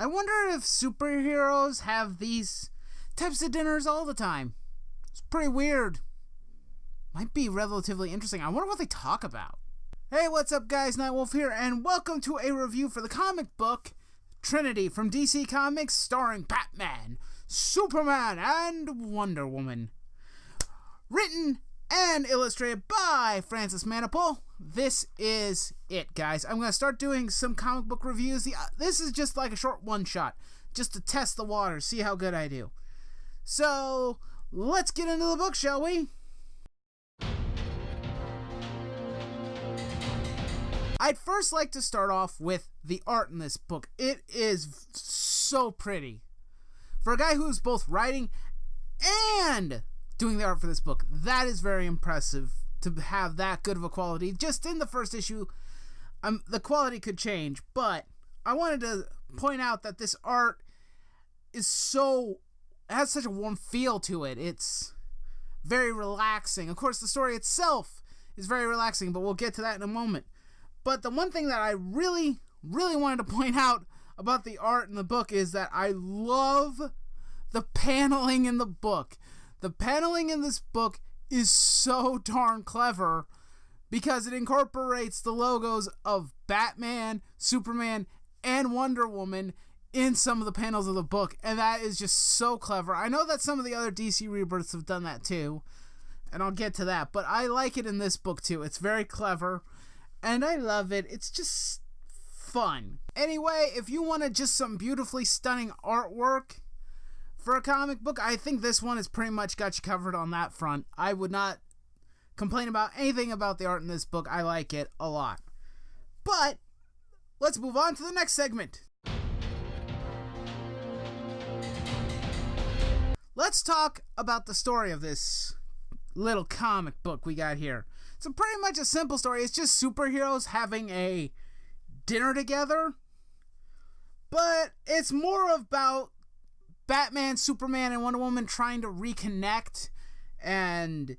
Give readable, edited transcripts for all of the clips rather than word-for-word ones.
I wonder if superheroes have these types of dinners all the time. It's pretty weird. Might be relatively interesting. I wonder what they talk about. Hey, what's up guys, Nightwolf here, and welcome to a review for the comic book Trinity from DC Comics, starring Batman, Superman, and Wonder Woman. Written and illustrated by Francis Manapul. This is it, guys. I'm going to start doing some comic book reviews. This is just like a short one-shot, just to test the waters, see how good I do. So, let's get into the book, shall we? I'd first like to start off with the art in this book. It is so pretty. For a guy who's both writing and doing the art for this book, that is very impressive to have that good of a quality. Just in the first issue, the quality could change, but I wanted to point out that this art is has such a warm feel to it. It's very relaxing. Of course, the story itself is very relaxing, but we'll get to that in a moment. But the one thing that I really wanted to point out about the art in the book is that I love the paneling in the book. The paneling in this book is so darn clever because it incorporates the logos of Batman, Superman, and Wonder Woman in some of the panels of the book, and that is just so clever. I know that some of the other DC Rebirths have done that too, and I'll get to that, but I like it in this book too. It's very clever, and I love it. It's just fun. Anyway, if you wanted just some beautifully stunning artwork for a comic book, I think this one has pretty much got you covered on that front. I would not complain about anything about the art in this book. I like it a lot. But let's move on to the next segment. Let's talk about the story of this little comic book we got here. It's pretty much a simple story. It's just superheroes having a dinner together. But it's more about Batman, Superman, and Wonder Woman trying to reconnect and,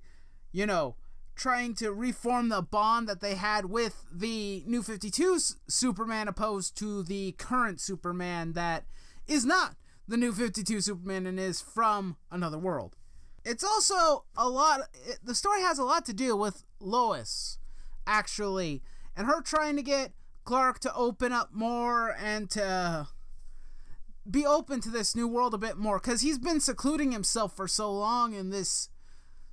trying to reform the bond that they had with the New 52 Superman opposed to the current Superman that is not the New 52 Superman and is from another world. It's also the story has a lot to do with Lois, actually, and her trying to get Clark to open up more and to be open to this new world a bit more, because he's been secluding himself for so long in this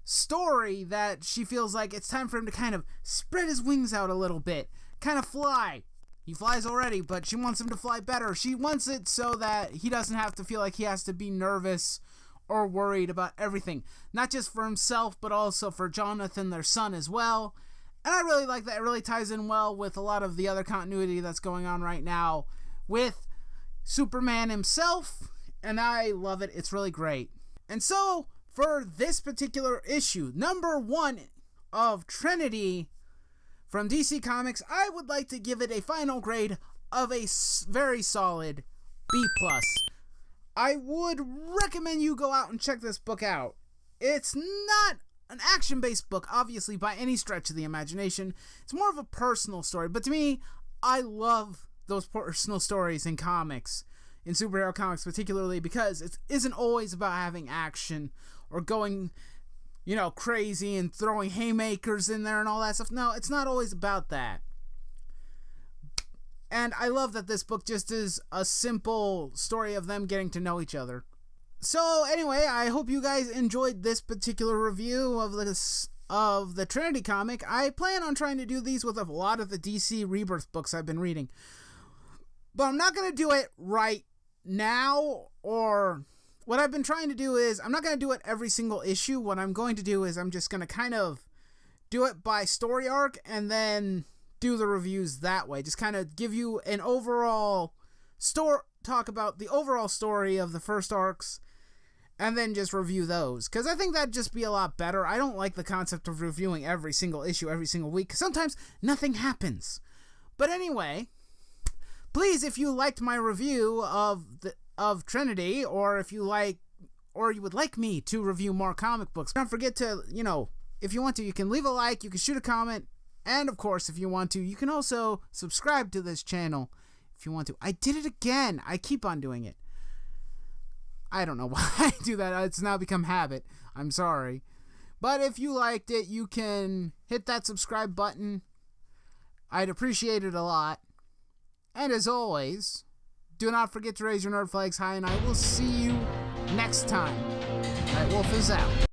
story that she feels like it's time for him to kind of spread his wings out a little bit, kind of fly. He flies already, but she wants him to fly better. She wants it so that he doesn't have to feel like he has to be nervous or worried about everything, not just for himself but also for Jonathan, their son, as well. And I really like that. It really ties in well with a lot of the other continuity that's going on right now with Superman himself, and I love it. It's really great. And so for this particular issue, number 1 of Trinity from DC Comics, I would like to give it a final grade of a very solid B+. I would recommend you go out and check this book out. It's not an action-based book, obviously, by any stretch of the imagination. It's more of a personal story, but to me, I love those personal stories in comics, in superhero comics particularly, because it isn't always about having action or going, crazy and throwing haymakers in there and all that stuff. No, it's not always about that. And I love that this book just is a simple story of them getting to know each other. So anyway, I hope you guys enjoyed this particular review of the Trinity comic. I plan on trying to do these with a lot of the DC Rebirth books I've been reading. But I'm not going to do it right now, or what I've been trying to do is, I'm not going to do it every single issue. What I'm going to do is I'm just going to kind of do it by story arc and then do the reviews that way. Just kind of give you an overall talk about the overall story of the first arcs and then just review those, because I think that'd just be a lot better. I don't like the concept of reviewing every single issue every single week, 'cause sometimes nothing happens. But anyway, please, if you liked my review of Trinity, or if you would like me to review more comic books, don't forget to, if you want to, you can leave a like, you can shoot a comment, and of course, if you want to, you can also subscribe to this channel. if you want to. I did it again. I keep on doing it. I don't know why I do that. It's now become habit. I'm sorry. But if you liked it, you can hit that subscribe button. I'd appreciate it a lot. And as always, do not forget to raise your nerd flags high, and I will see you next time. Alright, Wolf is out.